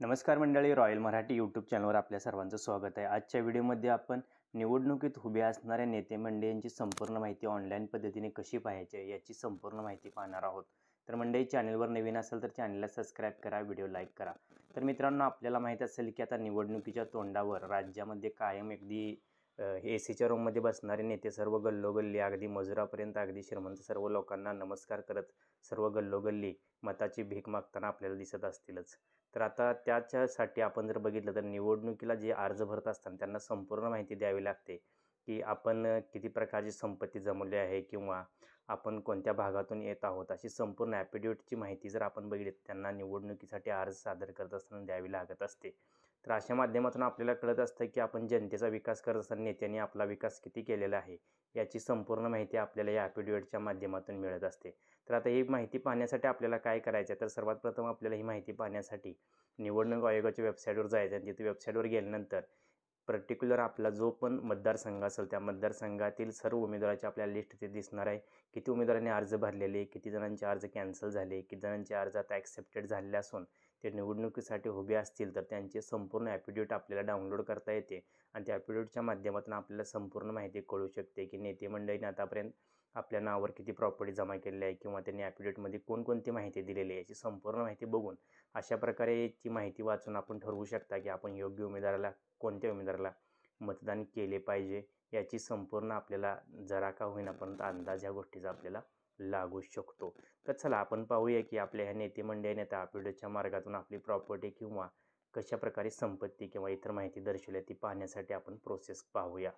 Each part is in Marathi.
नमस्कार मंडळी, रॉयल मराठी यूट्यूब चॅनलवर आपल्या सर्वांचं स्वागत आहे. आजच्या व्हिडिओमध्ये आपण निवडणुकीत उभे असणाऱ्या नेते मंडळींची संपूर्ण माहिती ऑनलाईन पद्धतीने कशी पाहायची आहे याची संपूर्ण माहिती पाहणार आहोत. तर मंडळी, चॅनलवर नवीन असेल तर चॅनलला सबस्क्राईब करा, व्हिडिओ लाईक करा. तर मित्रांनो, आपल्याला माहीत असेल की आता निवडणुकीच्या तोंडावर राज्यामध्ये कायम अगदी एसीच्या रूममध्ये बसणारे नेते सर्व गल्लोगल्ली, अगदी मजुरापर्यंत, अगदी श्रीमंत सर्व लोकांना नमस्कार करत सर्व गल्लोगल्ली मताची भीक मागताना आपल्याला दिसत असतीलच. तर आता त्याच्यासाठी आपण जर बघितलं तर निवडणुकीला जे अर्ज भरत असतात त्यांना संपूर्ण माहिती द्यावी लागते की आपण किती प्रकारची संपत्ती जमवली आहे किंवा आपण कोणत्या भागातून येत आहोत, अशी संपूर्ण ॲफिडेविटची माहिती जर आपण बघितली त्यांना निवडणुकीसाठी अर्ज सादर करत असताना द्यावी लागत असते. तर अशा माध्यमातून आपल्याला कळत असतं की आपण जनतेचा विकास करत असताना नेत्यांनी आपला विकास किती केलेला आहे याची संपूर्ण माहिती आपल्याला या ॲफिडेविटच्या माध्यमातून मिळत असते. तर आता ही माहिती पाहण्यासाठी आपल्याला काय करायचं आहे, तर सर्वात प्रथम आपल्याला ही माहिती पाहण्यासाठी निवडणूक आयोगाच्या वेबसाईटवर जायचं आणि तिथे वेबसाईटवर गेल्यानंतर पर्टिक्युलर आपला जो पण मतदारसंघ असेल त्या मतदारसंघातील सर्व उमेदवाराची आपल्याला लिस्ट तिथे दिसणार आहे. किती उमेदवारांनी अर्ज भरलेले, किती जणांचे अर्ज कॅन्सल झाले, किती जणांचे अर्ज आता ॲक्सेप्टेड झालेले असून ते निवडणुकीसाठी उभे असतील तर त्यांचे संपूर्ण ॲफिडेविट आपल्याला डाउनलोड करता येते आणि त्या ॲफिडेविटच्या माध्यमातून आपल्याला संपूर्ण माहिती कळू शकते की नेते मंडळींनी आतापर्यंत आपल्या नावावर किती प्रॉपर्टी जमा केलेली आहे किंवा त्यांनी ॲफिडेविटमध्ये कोणकोणती माहिती दिलेली आहे याची संपूर्ण माहिती बघून अशा प्रकारे ती माहिती वाचून आपण ठरवू शकता की आपण योग्य उमेदवाराला, कोणत्या उमेदवाराला मतदान केले पाहिजे याची संपूर्ण आपल्याला जरा का होईना पण अंदाज ह्या गोष्टीचा आपल्याला लागू शकतो. तर चला आपण पाहूया की आपल्या ह्या नेते मंडळीने त्या ॲफिडेविटच्या मार्गातून आपली प्रॉपर्टी किंवा कशा प्रकारे संपत्ती किंवा इतर माहिती दर्शवली ती पाहण्यासाठी आपण प्रोसेस पाहूया.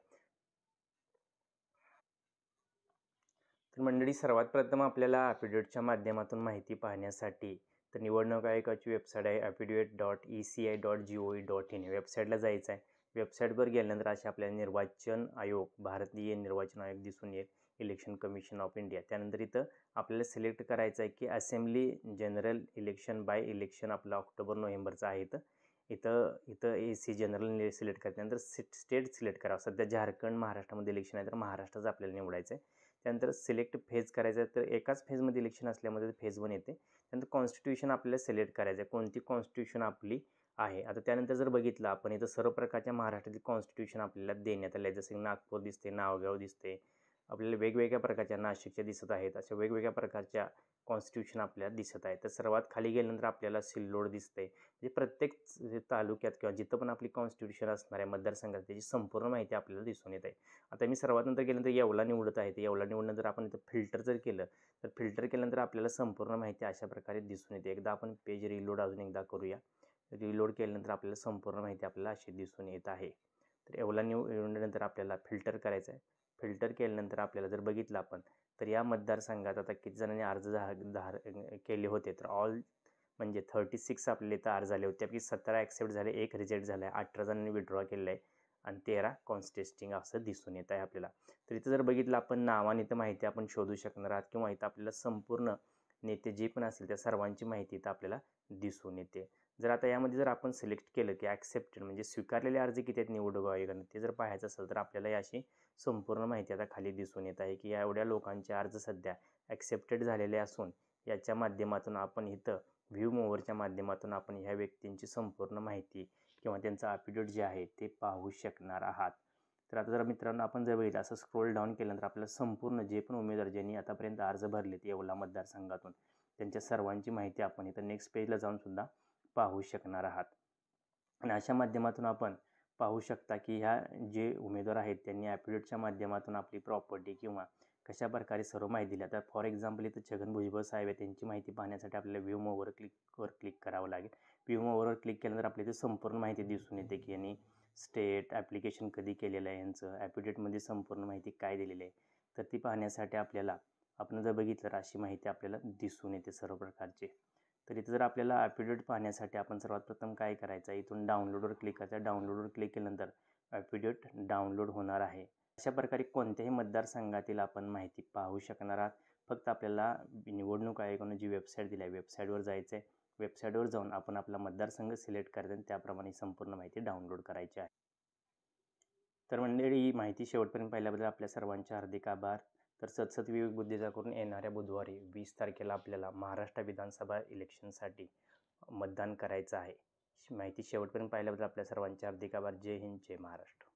तर मंडळी, सर्वात प्रथम आपल्याला ॲफिडेविटच्या माध्यमातून माहिती पाहण्यासाठी तर निवडणूक आयोगाची वेबसाईट आहे affidavit.eci.gov.in वेबसाईटला जायचं आहे. वेबसाईटवर गेल्यानंतर असे आपल्याला निर्वाचन आयोग, भारतीय निर्वाचन आयोग दिसून येईल, इलेक्शन कमिशन ऑफ इंडिया. त्यानंतर इथं आपल्याला सिलेक्ट करायचं आहे की assembly general election by election आपलं ऑक्टोबर-नोव्हेंबरचं आहे. इथं इथं AC जनरल सिलेक्ट करायचं. स्टेट सिलेक्ट करावं. सध्या झारखंड, महाराष्ट्रामध्ये इलेक्शन आहे तर महाराष्ट्राचं आपल्याला निवडायचं आहे. त्यानंतर सिलेक्ट फेज करायचं आहे तर एकाच फेजमध्ये इलेक्शन असल्यामुळे फेज 1 येते. त्यानंतर कॉन्स्टिट्यूशन आपल्याला सिलेक्ट करायचं आहे, कोणती कॉन्स्टिट्यूशन आपली आहे. आता त्यानंतर जर बघितलं आपण इथं सर्व प्रकारच्या महाराष्ट्रातील कॉन्स्टिट्यूशन आपल्याला देण्यात आलं आहे. जसं नागपूर दिसते, नावगाव दिसते, आपल्याला वेगवेगळ्या प्रकारच्या नाशिकच्या दिसत आहेत. अशा वेगवेगळ्या प्रकारच्या कॉन्स्टिट्यूशन आपल्याला दिसत आहे. तर सर्वात खाली गेल्यानंतर आपल्याला सिल्लोड दिसते. म्हणजे प्रत्येक तालुक्यात किंवा जिथं पण आपली कॉन्स्टिट्यूशन असणार आहे मतदारसंघात त्याची संपूर्ण माहिती आपल्याला दिसून येत आहे. आता मी सर्वात नंतर गेल्यानंतर येवला निवडत आहे. तर येवला निवडल्यानंतर आपण इथं फिल्टर जर केलं तर फिल्टर केल्यानंतर आपल्याला संपूर्ण माहिती अशा प्रकारे दिसून येते. एकदा आपण पेज रिलोड अजून एकदा करूया. रिलोड केल्यानंतर आपल्याला संपूर्ण माहिती आपल्याला अशी दिसून येत आहे. तर येवला निवडल्यानंतर आपल्याला फिल्टर करायचं आहे. फिल्टर केल्यानंतर आपल्याला जर बघितलं आपण तर या मतदारसंघात आता किती जणांनी अर्ज केले होते तर ऑल म्हणजे 36 आपल्याला इथं अर्ज आले होते. त्यापैकी 17 ॲक्सेप्ट झाले, 1 रिजेक्ट झाला आहे, 18 जणांनी विड्रॉ केलेलं आहे आणि 13 कॉन्टेस्टिंग असं दिसून येत आहे आपल्याला. तर इथं जर बघितलं आपण नावाने इथं माहिती आपण शोधू शकणार आहात किंवा इथं आपल्याला संपूर्ण नेते जे पण असतील त्या सर्वांची माहिती इथं आपल्याला दिसून येते. जर आता यामध्ये जर आपण सिलेक्ट केलं की ॲक्सेप्टेड म्हणजे स्वीकारलेले अर्ज किती आहेत निवडणूक आयोगाने ते जर पाहायचं असेल तर आपल्याला याची संपूर्ण माहिती आता खाली दिसून येत आहे की या एवढ्या लोकांचे अर्ज सध्या ॲक्सेप्टेड झालेले असून याच्या माध्यमातून आपण इथं व्ह्यू मोवरच्या माध्यमातून आपण ह्या व्यक्तींची संपूर्ण माहिती किंवा त्यांचं ॲफिडेविट जे आहे ते पाहू शकणार आहात. तर आता जर मित्रांनो आपण जर बघितलं असं स्क्रोल डाऊन केल्यानंतर आपल्याला संपूर्ण जे पण उमेदवार ज्यांनी आतापर्यंत अर्ज भरलेत येवला मतदारसंघातून त्यांच्या सर्वांची माहिती आपण इथं नेक्स्ट पेजला जाऊन सुद्धा पाहू शकणार आहात. आणि अशा माध्यमातून आपण पाहू शकता की ह्या जे उमेदवार आहेत त्यांनी ॲफिडेविटच्या माध्यमातून आपली प्रॉपर्टी किंवा कशा प्रकारे सर्व माहिती दिली. आता फॉर एक्झाम्पल इथं छगन भुजबळ साहेब आहे, त्यांची माहिती पाहण्यासाठी आपल्याला व्ह्यू मोवर क्लिक करावं लागेल. व्ह्यू मोवरवर क्लिक केल्यानंतर आपल्याला इथे संपूर्ण माहिती दिसून येते की यांनी स्टेट ॲप्लिकेशन कधी केलेलं आहे, यांचं ॲफिडेविटमध्ये संपूर्ण माहिती काय दिलेली आहे. तर ती पाहण्यासाठी आपल्याला आपण जर बघितलं तर अशी माहिती आपल्याला दिसून येते सर्व प्रकारची. तर इथं जर आपल्याला ॲफिडेविट पाहण्यासाठी आपण सर्वात प्रथम काय करायचं आहे, इथून डाउनलोडवर क्लिक करायचं. डाउनलोडवर क्लिक केल्यानंतर ॲफिडेविट डाउनलोड होणार आहे. अशा प्रकारे कोणत्याही मतदारसंघातील आपण माहिती पाहू शकणार आहात. फक्त आपल्याला निवडणूक आयोगाने जी वेबसाईट दिली आहे वेबसाईटवर जायचं आहे. वेबसाईटवर जाऊन आपण आपला मतदारसंघ सिलेक्ट करायचा आणि त्याप्रमाणे संपूर्ण माहिती डाउनलोड करायची आहे. तर मंडळी, ही माहिती शेवटपर्यंत पाहिल्याबद्दल आपल्या सर्वांचे हार्दिक आभार. तर सतत विवेक बुद्धीचा करून येणाऱ्या बुधवारी 20 तारखेला आपल्याला महाराष्ट्र विधानसभा इलेक्शनसाठी मतदान करायचं आहे. माहिती शेवटपर्यंत पाहिल्याबद्दल आपल्या सर्वांचे हार्दिक आभार. जय हिंद, जय महाराष्ट्र.